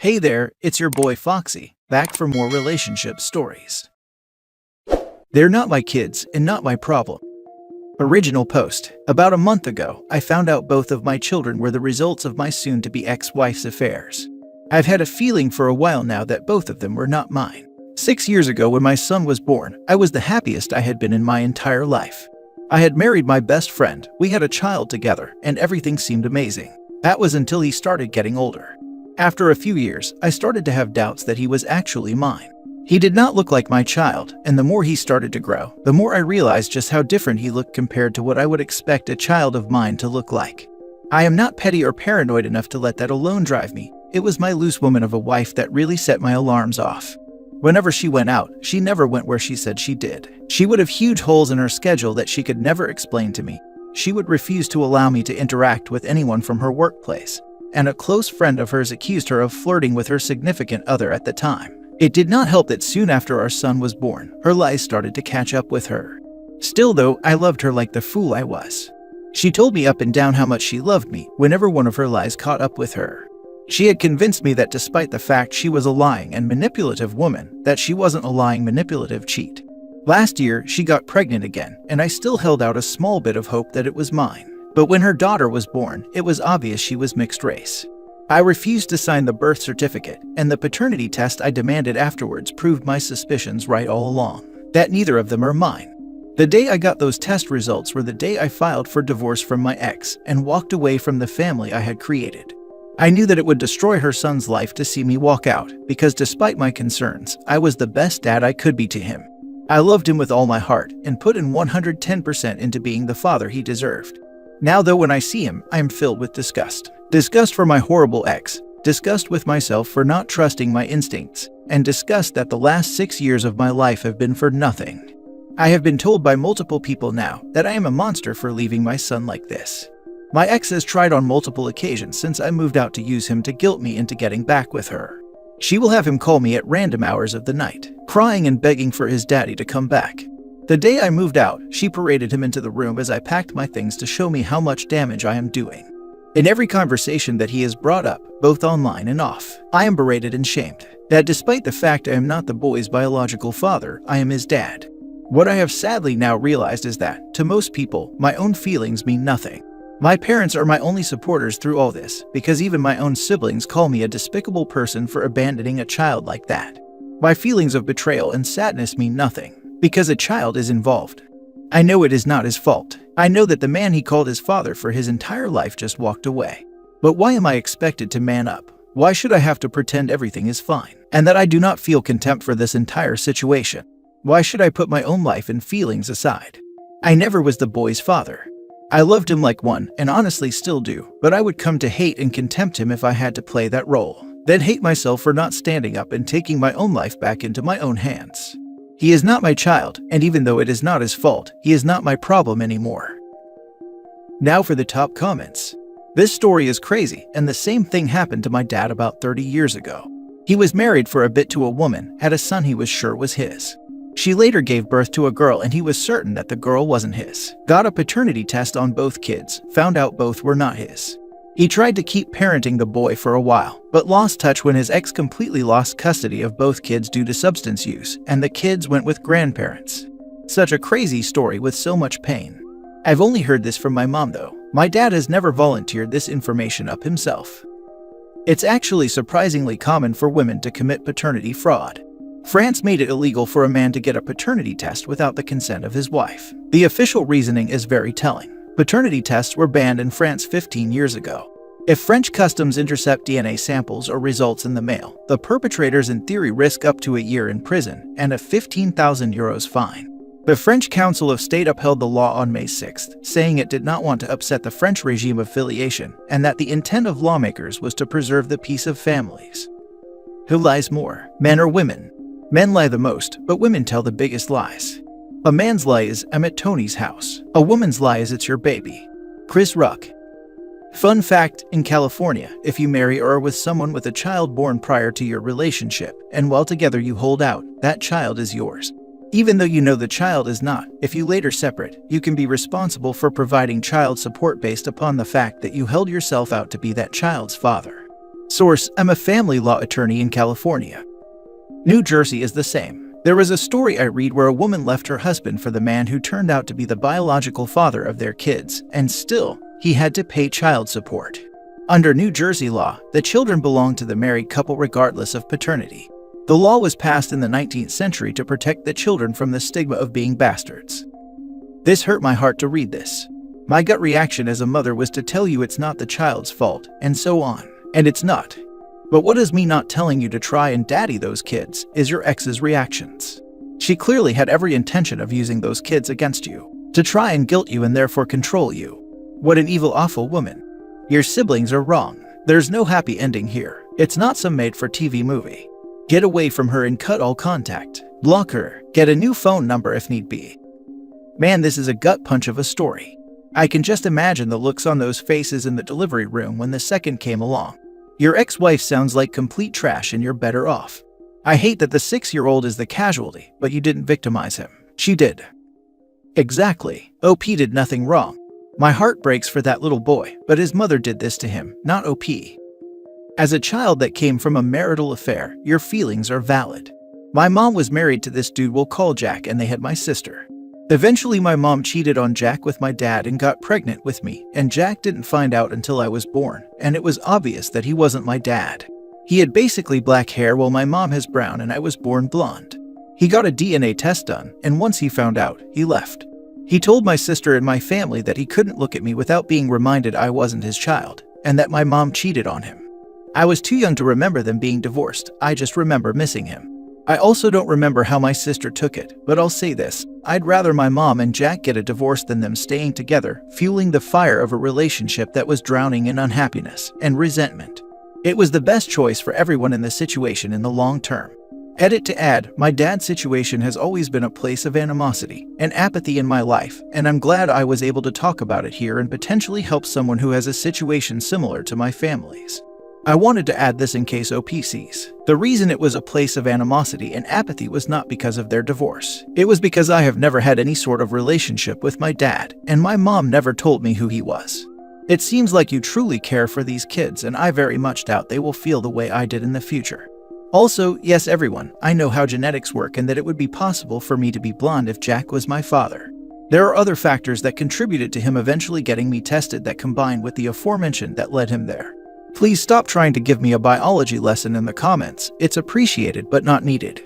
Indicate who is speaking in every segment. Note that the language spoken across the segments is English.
Speaker 1: Hey there, it's your boy Foxy, back for more relationship stories. They're not my kids and not my problem. Original post. About a month ago, I found out both of my children were the results of my soon-to-be ex-wife's affairs. I've had a feeling for a while now that both of them were not mine. 6 years ago when my son was born, I was the happiest I had been in my entire life. I had married my best friend, we had a child together, and everything seemed amazing. That was until he started getting older. After a few years, I started to have doubts that he was actually mine. He did not look like my child, and the more he started to grow, the more I realized just how different he looked compared to what I would expect a child of mine to look like. I am not petty or paranoid enough to let that alone drive me. It was my loose woman of a wife that really set my alarms off. Whenever she went out, she never went where she said she did. She would have huge holes in her schedule that she could never explain to me. She would refuse to allow me to interact with anyone from her workplace. And a close friend of hers accused her of flirting with her significant other at the time. It did not help that soon after our son was born, her lies started to catch up with her. Still though, I loved her like the fool I was. She told me up and down how much she loved me whenever one of her lies caught up with her. She had convinced me that despite the fact she was a lying and manipulative woman, that she wasn't a lying, manipulative cheat. Last year, she got pregnant again, and I still held out a small bit of hope that it was mine. But when her daughter was born, it was obvious she was mixed race. I refused to sign the birth certificate, and the paternity test I demanded afterwards proved my suspicions right all along, that neither of them are mine. The day I got those test results were the day I filed for divorce from my ex and walked away from the family I had created. I knew that it would destroy her son's life to see me walk out, because despite my concerns, I was the best dad I could be to him. I loved him with all my heart and put in 110% into being the father he deserved. Now though, when I see him, I am filled with disgust. Disgust for my horrible ex, disgust with myself for not trusting my instincts, and disgust that the last 6 years of my life have been for nothing. I have been told by multiple people now that I am a monster for leaving my son like this. My ex has tried on multiple occasions since I moved out to use him to guilt me into getting back with her. She will have him call me at random hours of the night, crying and begging for his daddy to come back. The day I moved out, she paraded him into the room as I packed my things to show me how much damage I am doing. In every conversation that he has brought up, both online and off, I am berated and shamed. That despite the fact I am not the boy's biological father, I am his dad. What I have sadly now realized is that, to most people, my own feelings mean nothing. My parents are my only supporters through all this, because even my own siblings call me a despicable person for abandoning a child like that. My feelings of betrayal and sadness mean nothing, because a child is involved. I know it is not his fault. I know that the man he called his father for his entire life just walked away. But why am I expected to man up? Why should I have to pretend everything is fine, and that I do not feel contempt for this entire situation? Why should I put my own life and feelings aside? I never was the boy's father. I loved him like one, and honestly still do, but I would come to hate and contempt him if I had to play that role. Then hate myself for not standing up and taking my own life back into my own hands. He is not my child, and even though it is not his fault, he is not my problem anymore. Now for the top comments. This story is crazy, and the same thing happened to my dad about 30 years ago. He was married for a bit to a woman, had a son he was sure was his. She later gave birth to a girl and he was certain that the girl wasn't his. Got a paternity test on both kids, found out both were not his. He tried to keep parenting the boy for a while, but lost touch when his ex completely lost custody of both kids due to substance use, and the kids went with grandparents. Such a crazy story with so much pain. I've only heard this from my mom though. My dad has never volunteered this information up himself. It's actually surprisingly common for women to commit paternity fraud. France made it illegal for a man to get a paternity test without the consent of his wife. The official reasoning is very telling. Paternity tests were banned in France 15 years ago. If French customs intercept DNA samples or results in the mail, the perpetrators in theory risk up to a year in prison and a €15,000 fine. The French Council of State upheld the law on May 6, saying it did not want to upset the French regime of filiation and that the intent of lawmakers was to preserve the peace of families. Who lies more, men or women? Men lie the most, but women tell the biggest lies. A man's lie is, I'm at Tony's house. A woman's lie is, it's your baby. Chris Ruck. Fun fact, in California, if you marry or are with someone with a child born prior to your relationship, and while together you hold out, that child is yours. Even though you know the child is not, if you later separate, you can be responsible for providing child support based upon the fact that you held yourself out to be that child's father. Source: I'm a family law attorney in California. New Jersey is the same. There was a story I read where a woman left her husband for the man who turned out to be the biological father of their kids, and still, he had to pay child support. Under New Jersey law, the children belonged to the married couple regardless of paternity. The law was passed in the 19th century to protect the children from the stigma of being bastards. This hurt my heart to read this. My gut reaction as a mother was to tell you it's not the child's fault, and so on. And it's not. But what is me not telling you to try and daddy those kids is your ex's reactions. She clearly had every intention of using those kids against you, to try and guilt you and therefore control you. What an evil, awful woman. Your siblings are wrong. There's no happy ending here. It's not some made-for-TV movie. Get away from her and cut all contact. Block her. Get a new phone number if need be. Man, this is a gut punch of a story. I can just imagine the looks on those faces in the delivery room when the second came along. Your ex-wife sounds like complete trash and you're better off. I hate that the 6-year-old is the casualty, but you didn't victimize him. She did. Exactly. OP did nothing wrong. My heart breaks for that little boy, but his mother did this to him, not OP. As a child that came from a marital affair, your feelings are valid. My mom was married to this dude we'll call Jack, and they had my sister. Eventually my mom cheated on Jack with my dad and got pregnant with me, and Jack didn't find out until I was born, and it was obvious that he wasn't my dad. He had basically black hair while my mom has brown and I was born blonde. He got a DNA test done, and once he found out, he left. He told my sister and my family that he couldn't look at me without being reminded I wasn't his child, and that my mom cheated on him. I was too young to remember them being divorced, I just remember missing him. I also don't remember how my sister took it, but I'll say this, I'd rather my mom and Jack get a divorce than them staying together, fueling the fire of a relationship that was drowning in unhappiness and resentment. It was the best choice for everyone in the situation in the long term. Edit to add, my dad's situation has always been a place of animosity and apathy in my life, and I'm glad I was able to talk about it here and potentially help someone who has a situation similar to my family's. I wanted to add this in case OP sees. The reason it was a place of animosity and apathy was not because of their divorce. It was because I have never had any sort of relationship with my dad, and my mom never told me who he was. It seems like you truly care for these kids, and I very much doubt they will feel the way I did in the future. Also, yes everyone, I know how genetics work and that it would be possible for me to be blonde if Jack was my father. There are other factors that contributed to him eventually getting me tested that combined with the aforementioned that led him there. Please stop trying to give me a biology lesson in the comments, it's appreciated but not needed.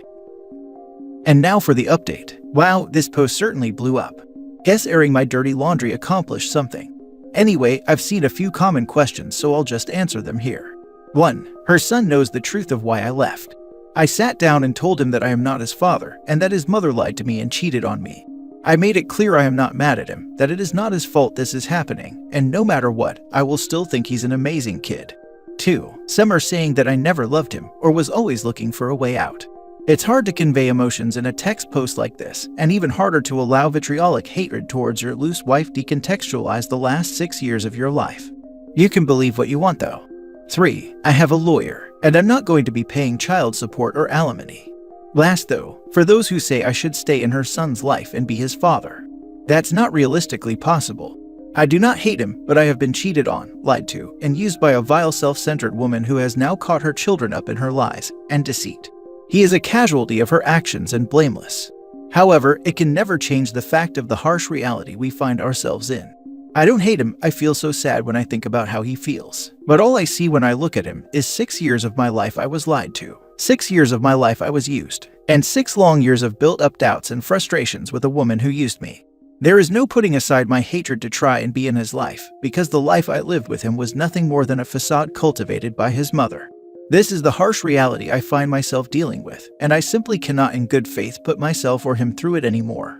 Speaker 1: And now for the update. Wow, this post certainly blew up. Guess airing my dirty laundry accomplished something. Anyway, I've seen a few common questions, so I'll just answer them here. 1. Her son knows the truth of why I left. I sat down and told him that I am not his father, and that his mother lied to me and cheated on me. I made it clear I am not mad at him, that it is not his fault this is happening, and no matter what, I will still think he's an amazing kid. 2. Some are saying that I never loved him, or was always looking for a way out. It's hard to convey emotions in a text post like this, and even harder to allow vitriolic hatred towards your loose wife decontextualize the last 6 years of your life. You can believe what you want though. 3. I have a lawyer, and I'm not going to be paying child support or alimony. Last though, for those who say I should stay in her son's life and be his father. That's not realistically possible. I do not hate him, but I have been cheated on, lied to, and used by a vile self-centered woman who has now caught her children up in her lies and deceit. He is a casualty of her actions and blameless. However, it can never change the fact of the harsh reality we find ourselves in. I don't hate him, I feel so sad when I think about how he feels. But all I see when I look at him is 6 years of my life I was lied to. 6 years of my life I was used. And 6 long years of built-up doubts and frustrations with a woman who used me. There is no putting aside my hatred to try and be in his life, because the life I lived with him was nothing more than a facade cultivated by his mother. This is the harsh reality I find myself dealing with, and I simply cannot in good faith put myself or him through it anymore.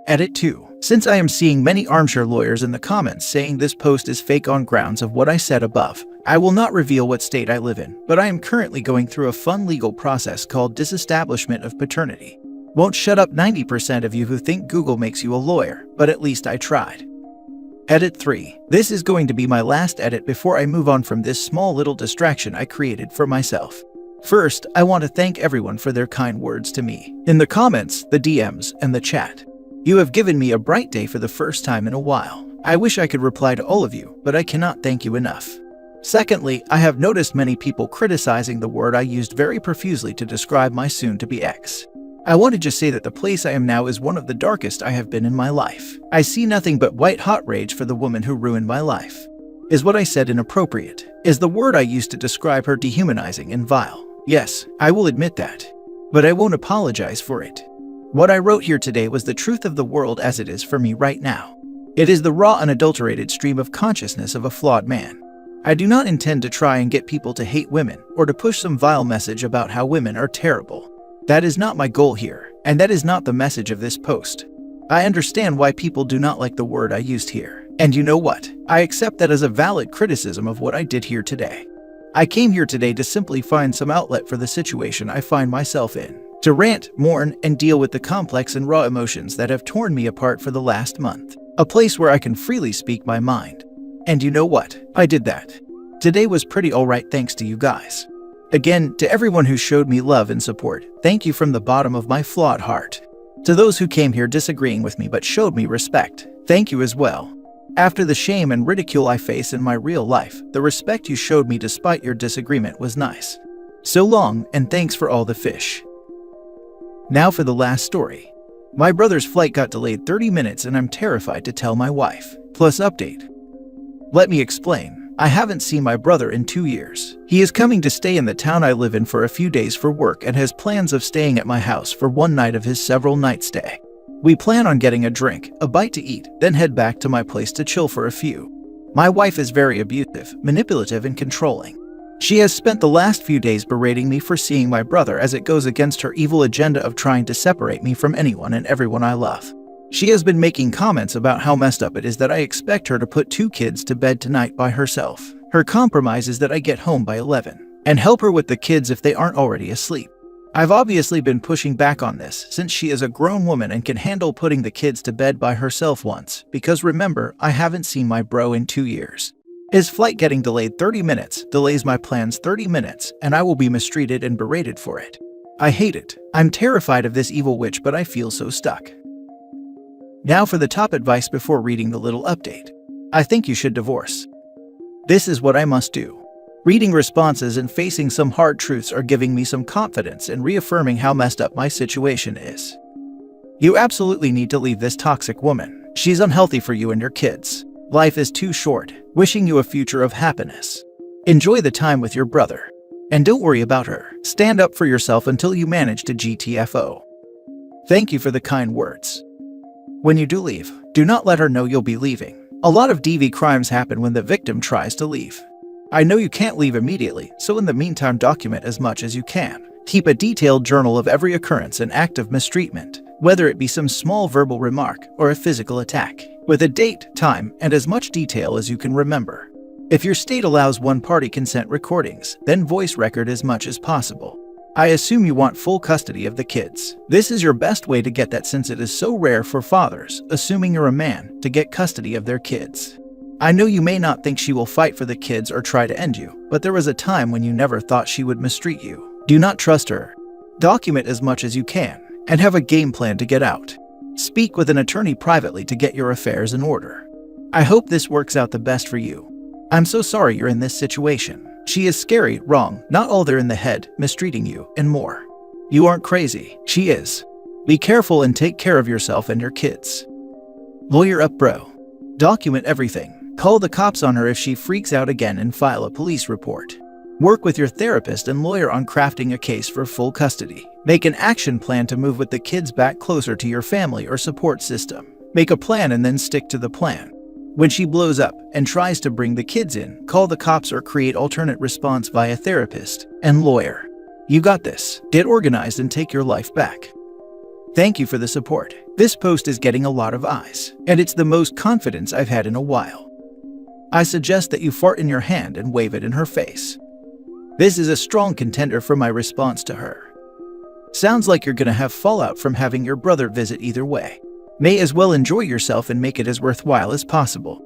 Speaker 1: Edit 2. Since I am seeing many armchair lawyers in the comments saying this post is fake on grounds of what I said above, I will not reveal what state I live in, but I am currently going through a fun legal process called disestablishment of paternity. Won't shut up 90% of you who think Google makes you a lawyer, but at least I tried. Edit 3. This is going to be my last edit before I move on from this small little distraction I created for myself. First, I want to thank everyone for their kind words to me, in the comments, the DMs, and the chat. You have given me a bright day for the first time in a while. I wish I could reply to all of you, but I cannot thank you enough. Secondly, I have noticed many people criticizing the word I used very profusely to describe my soon-to-be ex. I want to just say that the place I am now is one of the darkest I have been in my life. I see nothing but white-hot rage for the woman who ruined my life. Is what I said inappropriate? Is the word I used to describe her dehumanizing and vile? Yes, I will admit that. But I won't apologize for it. What I wrote here today was the truth of the world as it is for me right now. It is the raw, unadulterated stream of consciousness of a flawed man. I do not intend to try and get people to hate women or to push some vile message about how women are terrible. That is not my goal here, and that is not the message of this post. I understand why people do not like the word I used here. And you know what? I accept that as a valid criticism of what I did here today. I came here today to simply find some outlet for the situation I find myself in. To rant, mourn, and deal with the complex and raw emotions that have torn me apart for the last month. A place where I can freely speak my mind. And you know what? I did that. Today was pretty alright thanks to you guys. Again, to everyone who showed me love and support, thank you from the bottom of my flawed heart. To those who came here disagreeing with me but showed me respect, thank you as well. After the shame and ridicule I face in my real life, the respect you showed me despite your disagreement was nice. So long, and thanks for all the fish. Now for the last story. My brother's flight got delayed 30 minutes and I'm terrified to tell my wife. Plus update. Let me explain. I haven't seen my brother in 2 years. He is coming to stay in the town I live in for a few days for work and has plans of staying at my house for one night of his several-night stay. We plan on getting a drink, a bite to eat, then head back to my place to chill for a few. My wife is very abusive, manipulative, and controlling. She has spent the last few days berating me for seeing my brother as it goes against her evil agenda of trying to separate me from anyone and everyone I love. She has been making comments about how messed up it is that I expect her to put 2 kids to bed tonight by herself. Her compromise is that I get home by 11 and help her with the kids if they aren't already asleep. I've obviously been pushing back on this since she is a grown woman and can handle putting the kids to bed by herself once, because remember, I haven't seen my bro in 2 years. His flight getting delayed 30 minutes delays my plans 30 minutes, and I will be mistreated and berated for it. I hate it. I'm terrified of this evil witch, but I feel so stuck. Now for the top advice before reading the little update. I think you should divorce. This is what I must do. Reading responses and facing some hard truths are giving me some confidence and reaffirming how messed up my situation is. You absolutely need to leave this toxic woman. She's unhealthy for you and your kids. Life is too short. Wishing you a future of happiness. Enjoy the time with your brother. And don't worry about her. Stand up for yourself until you manage to GTFO. Thank you for the kind words. When you do leave, do not let her know you'll be leaving. A lot of DV crimes happen when the victim tries to leave. I know you can't leave immediately, so in the meantime document as much as you can. Keep a detailed journal of every occurrence and act of mistreatment, whether it be some small verbal remark or a physical attack, with a date, time, and as much detail as you can remember. If your state allows one-party consent recordings, then voice record as much as possible. I assume you want full custody of the kids. This is your best way to get that since it is so rare for fathers, assuming you're a man, to get custody of their kids. I know you may not think she will fight for the kids or try to end you, but there was a time when you never thought she would mistreat you. Do not trust her. Document as much as you can, and have a game plan to get out. Speak with an attorney privately to get your affairs in order. I hope this works out the best for you. I'm so sorry you're in this situation. She is scary, wrong, not all there in the head, mistreating you, and more. You aren't crazy. She is. Be careful and take care of yourself and your kids. Lawyer up, bro. Document everything. Call the cops on her if she freaks out again and file a police report. Work with your therapist and lawyer on crafting a case for full custody. Make an action plan to move with the kids back closer to your family or support system. Make a plan and then stick to the plan. When she blows up and tries to bring the kids in, call the cops or create alternate response via therapist and lawyer. You got this. Get organized and take your life back. Thank you for the support. This post is getting a lot of eyes, and it's the most confidence I've had in a while. I suggest that you fart in your hand and wave it in her face. This is a strong contender for my response to her. Sounds like you're gonna have fallout from having your brother visit either way. May as well enjoy yourself and make it as worthwhile as possible.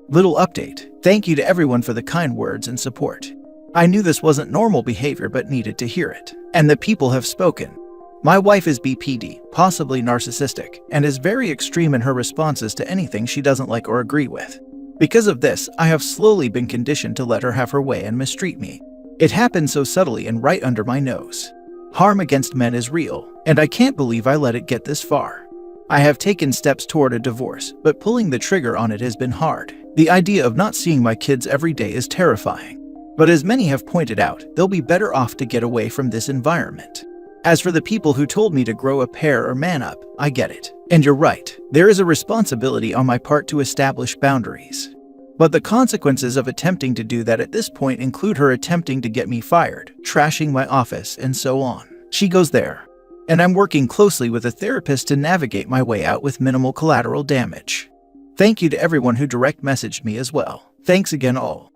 Speaker 1: Little update. Thank you to everyone for the kind words and support. I knew this wasn't normal behavior but needed to hear it. And the people have spoken. My wife is BPD, possibly narcissistic, and is very extreme in her responses to anything she doesn't like or agree with. Because of this, I have slowly been conditioned to let her have her way and mistreat me. It happened so subtly and right under my nose. Harm against men is real, and I can't believe I let it get this far. I have taken steps toward a divorce, but pulling the trigger on it has been hard. The idea of not seeing my kids every day is terrifying. But as many have pointed out, they'll be better off to get away from this environment. As for the people who told me to grow a pair or man up, I get it. And you're right, there is a responsibility on my part to establish boundaries. But the consequences of attempting to do that at this point include her attempting to get me fired, trashing my office, and so on. She goes there. And I'm working closely with a therapist to navigate my way out with minimal collateral damage. Thank you to everyone who direct messaged me as well. Thanks again all.